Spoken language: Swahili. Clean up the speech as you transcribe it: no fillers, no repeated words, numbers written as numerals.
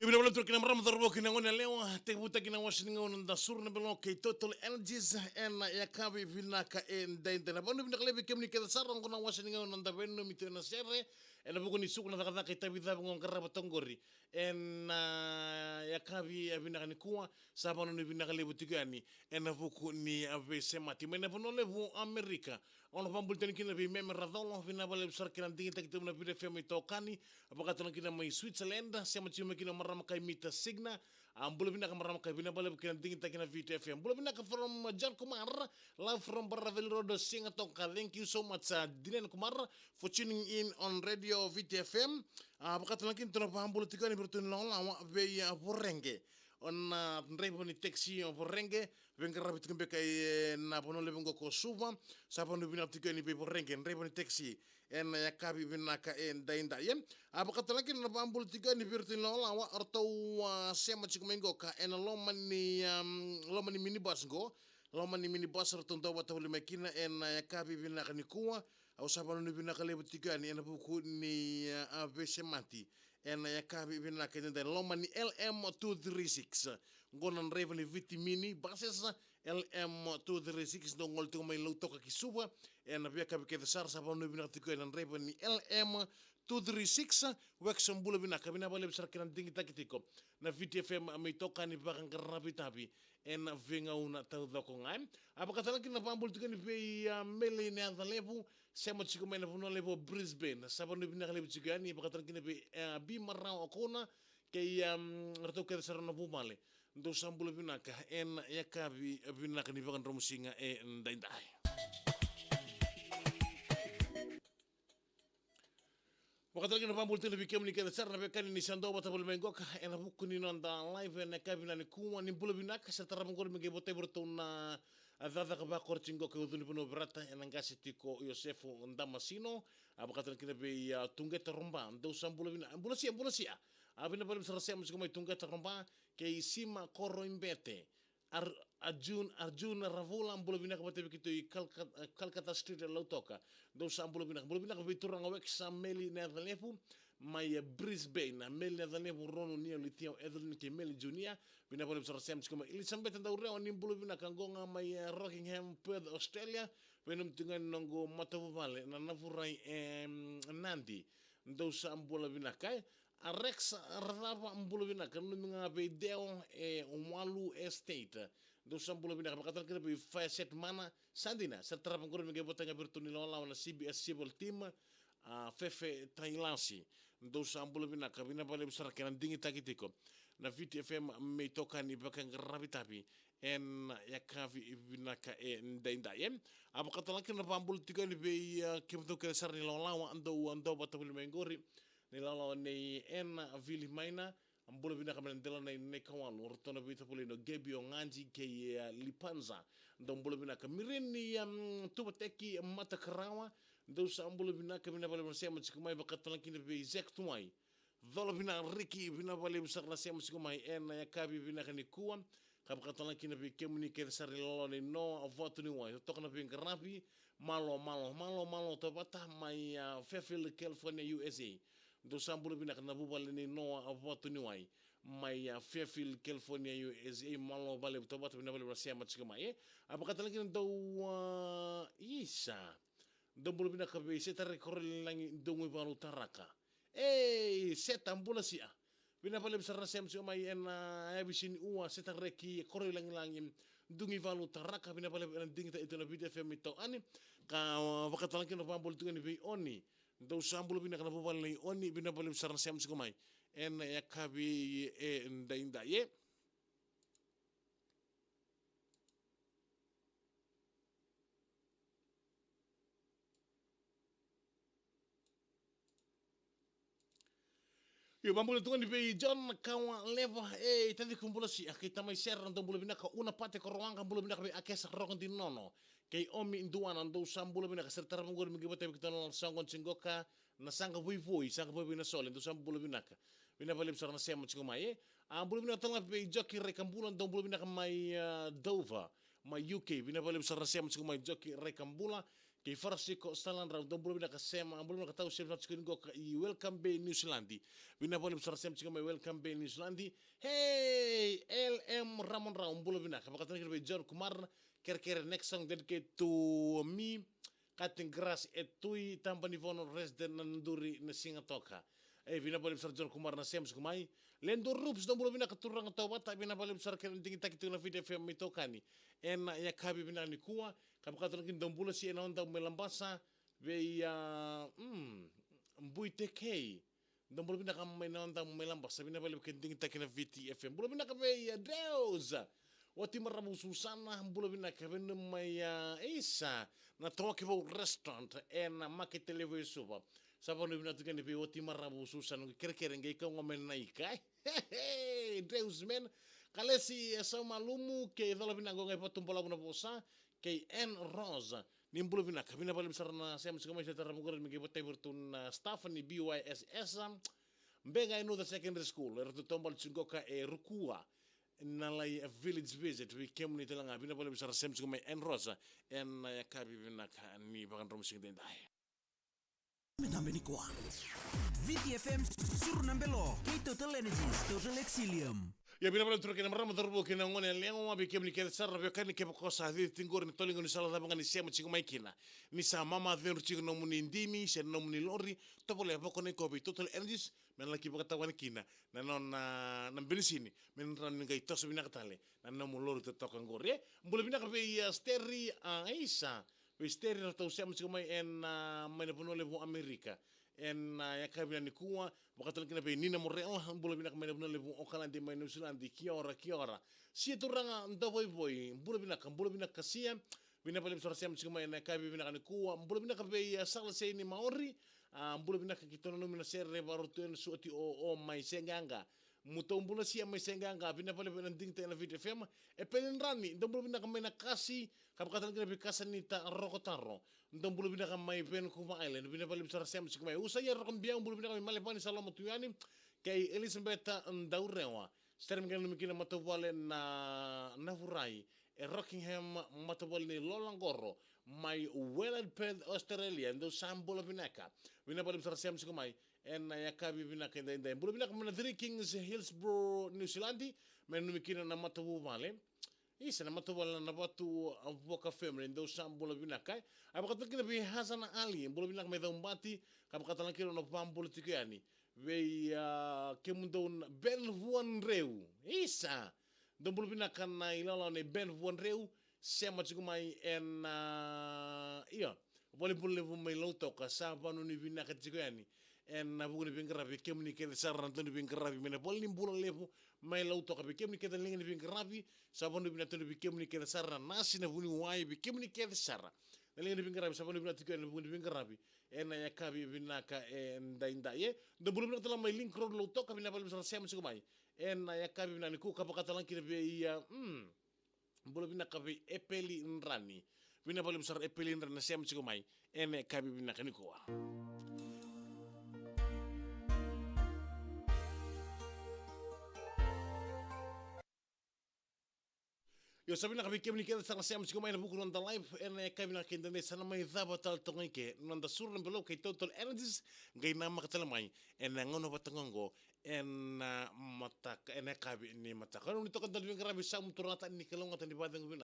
Ibina wala turkina maram darbo kina ngona lewa te buta kina washing ngona da surna belo ke total energies en ya kabi vina ka en dente na bonu bina klebe kemni ke sarang ngona washing ngona da benno mito na sere en bugo ni sukuna da ka tabi da ngon karaba tongori en ya kabi vina ni kuwa sabano ni vina klebe tigani en bugo ni ave semati mena bono levo Amerika ono pambul tani kina bi meme radolo vina bale sar kina dingi tak tumna bi femi tokani apakatana kina mai Switzerland sema chima kina marama kai mita signa ambulo bina marama kai bina bale kina dingi tak kina VTFM bulo bina ka from Jan Kumar live from Baravel Road Singatoka. Thank you so much Dinen Kumar for tuning in on radio VTFM apakatana kina tuna pambulo tikani bertun lawa be borenge on ndrebo ni taxi on vorenge venga rabit kembe kay na bono le vengo ko suva sapano bina tikani be vorenge ndrebo ni taxi en yakabi bina ka en dainda yem abakatala kin na bambul tikani birtin la wa arto sema chikumengo ka en lomani minibus go lomani minibus arto wa tawle makina en yakabi bina ka nikuwa au sapano ni bina ka le tikani en buku ni avese mati en yakabi bina ka en lomani LM236 ngonan revani vitamini bases LM236 dongol tu mai luto ka kisuba en via ka ke sar sa bonu bina tiko en revani LM236 wek sambula bina ka bina bale sar kiran dingi takitiko na VTFM mai toka ni bakang karabi tapi en venga una tau doko ngai apa kata lagi na pambul tiko ni pe mele ne anda levu sema chiko mai na vuno levu Brisbane sa bonu bina ka levu chiko ni apa kata lagi na pe bi marau akona kay rato ke sar na bumale ndo sambula bina ka en yakabi bina ka ni bakan romusinga ndaindai. Wakati lagi na pambul tele bikem ni kada sar na bekani ni sando bata bol mengo ka ena buku ni nonda live na kabina ni kuma ni bulu binak sa tara mengor menge bote bertuna adada ka ba korchingo ka uduni puno berata ena ngasi tiko Yosefu Ndamasino abakata lagi na be tunggeta romba ndo sambula bina ambulasia abina bal sarase musiko mai tunggeta romba ke isima koro imbete Arjun Ravula ambulo bina kabate begitu i Calcutta Street lautoka do sambulo bina biturang awek sameli Netherlefu mai Brisbane meli Netherlefu rono ni litio Edwin ke meli Junior bina bole sar sem skoma Elizabeth ndaure on imbulo bina kangonga mai Rockingham Perth Australia benum tingan nongo matavu vale na nafurai Nandi do sambulo bina kai Rex rava mbulo bina kanu minga be deo Umalu Estate do sambulo bina kapakatan kena be facet mana sandina setra pangkuru minga botanga bertuni lola na CBS Civil Team Fefe Tailansi do sambulo bina kabina bale besar kenan dingi takitiko na VTFM me toka ni bakang rabitapi en yakavi bina ka ndainda yem apakatan kena pambul tiga ni be kemto ke sar ni lola ando batabul mengori nilalo nei en vili maina ambulo bina kamen dela nei ne kawan ortona bita polino gebio nganji ke lipanza ndo ambulo bina kamireni tubateki mata karawa ndo sa ambulo bina kamina bale sema chikumai bakatala kine be zek tumai dolo bina riki bina bale busakna sema chikumai en yakabi bina kanikuan kapakatala kine be kemuni ke sari lolo nei no avotu ni wai tokna be ngarapi malo tabata mai Fairfield California USA do sambulo bina kana bubale ni no avotu ni wai mai Fairfield California USA malo bale tobat bina bale rasia machika mai apakata lagi do isa do bulo bina kabe seta rekorre langi dongo balu taraka seta ambula sia bina bale besar rasia machika mai en abisin uwa seta reki korre langi dungi valu taraka bina bale dingi ta itu na video film itu ani ka apakata lagi no pambol tu ni bi oni do sambulo bina kana bobal ni oni bina bale sarna sem sikomai en yakabi ndainda ye yo bambulo tu ni be John kawa leva tadi kumpula si kita mai ser ndo bulo bina ka una pate ko roanga bulo bina ka be akesa rogon di nono kay omi induana ndo sambulo bina ka sertara mongor mi gibate kita no sangon cingoka na sanga vui sanga vui bina sole ndo sambulo bina ka bina bale besar na sema cingo mai bulo bina tanga be joki rekambula ndo bulo bina ka mai Dover mai UK bina bale besar na sema cingo mai joki rekambula Kay farsi ko salan raw don bulo binaka sema bulo binaka tau sem cikin go ka i welcome bay New Zealand. Bina bole besar sem cikin welcome bay New Zealand. Hey LM Ramon raw bulo binaka bakatan kira John Kumar ker next song dedicated to me cutting grass etui tampa ni vono resident nanduri na singatoka. Bina bole besar John Kumar na sem kumai lendo rups don bulo binaka turang tawata bina bole besar ker tinggi tak itu na video FM mitokani. En ya kabi bina ni kuwa kapakatan kin don bulo si ena onda melambasa be mbuite kei don bulo bina kam ena onda melambasa bina bale kin tinggi tak na VTFM bulo bina kabe ya Deus wati marabu susana bulo bina kabe maya isa na toki vo restaurant en market televisio suba sabon bina tukan be wati marabu susana kere ngai ka ngomen naikai Deus men kalesi esa malumu ke dala bina gonga patum pola guna posa ke en rosa nimbulo bina kabina bale besar na sem sekoma seta ramugor mi ke botai bertun staff ni BYSS mbega ino the secondary school ertu tombal tsungoka rukua nalai a village visit we came ni telanga bina bale besar sem sekoma en rosa en ya kabi bina ka ni bakan rom sing dai Menameni kuah. VTFM suruh nambelo. Total Energies, Total Exilium. Ya bina bala turke na marama darbo kina ngone lengo mabi kem ni ke sarra be kan ke ko sa di tingor ni tolingo ni sala tabanga ni sema chigo maikina ni sa mama den chigo no muni ndimi se no muni lori to pole ba ko ne ko bi Total Energies men la ki ba tawana kina na non na benisini men ran ngai to so bina katale na no mo lori to ka ngore mbule bina ka be steri a isa we steri to sema chigo mai en mena puno levo Amerika en ya kabina ni kuwa bakatal kina be nina morel bulo bina kamena buna lebu okalan di New Zealand kia ora si turanga nda boy bulo bina kasia bina pale besar siam cuma na kabi bina kan kuwa bulo bina kabe ya sala sei ni maori bulo bina kitono no mina serre baru tuen suati o mai senganga muto bulo sia mai senganga bina pale bina ding te na video film e pelen rani ndo bulo bina kamena kasi kapakatal kina be kasani ta rokotaro ndo bulo bina kamai pen kuma island bina pale besar siam cuma usaya rokon biang bulo bina kamai malepani salama tuyani kay Elizabeth Ndaurewa sterem ngel mikina matawale na furai Rockingham matawale ni Lolangoro mai Welland Perth Australia ndo sambulo binaka bina pale besar siam cuma en ya kabi binaka ndai bulo binaka mana Three Kings Hillsborough New Zealand men mikina na matawale isa na matawala na batu avoka family ndo sambulo binaka abakata kina bi Hasan Ali bulo binaka mai dombati kabakata kilo na pambulo tikiani we kemundon Ben Vuan Reu isa ndo bulo binaka na ilala ne Ben Vuan Reu sema chikumai en iya boleh levu mai loto ka sabanu ni binaka tikiani en na bugni bingarabi kemni ke sarran tonu bingarabi mena bolni bulo levu mai lauto ka kemni ke lingi bingarabi sabonu bina tonu kemni ke sarran nasi na buni wai kemni ke sarra lingi bingarabi sabonu bina tiku en bugni bingarabi en ya kabi binaka en dainda ye do bulo bina tala mai link road lauto ka bina bal sem su mai en ya kabi bina ni ku ka pakatalan kire be ya bulo bina ka be epeli nrani bina bal besar epeli nrani sem su mai en ya kabi bina ka ni ko Yo sabina kabi kemni keda sang siam siko mai na buku nonda live ene kabina kenda ne sana mai dhaba tal tongai ke nonda sur na belo kay Total Energies ngai nama katala mai ene ngono batangongo ene mata ene kabi ni mata kanu ni tokan dalbing karabi sam turata ni kalonga tan di badang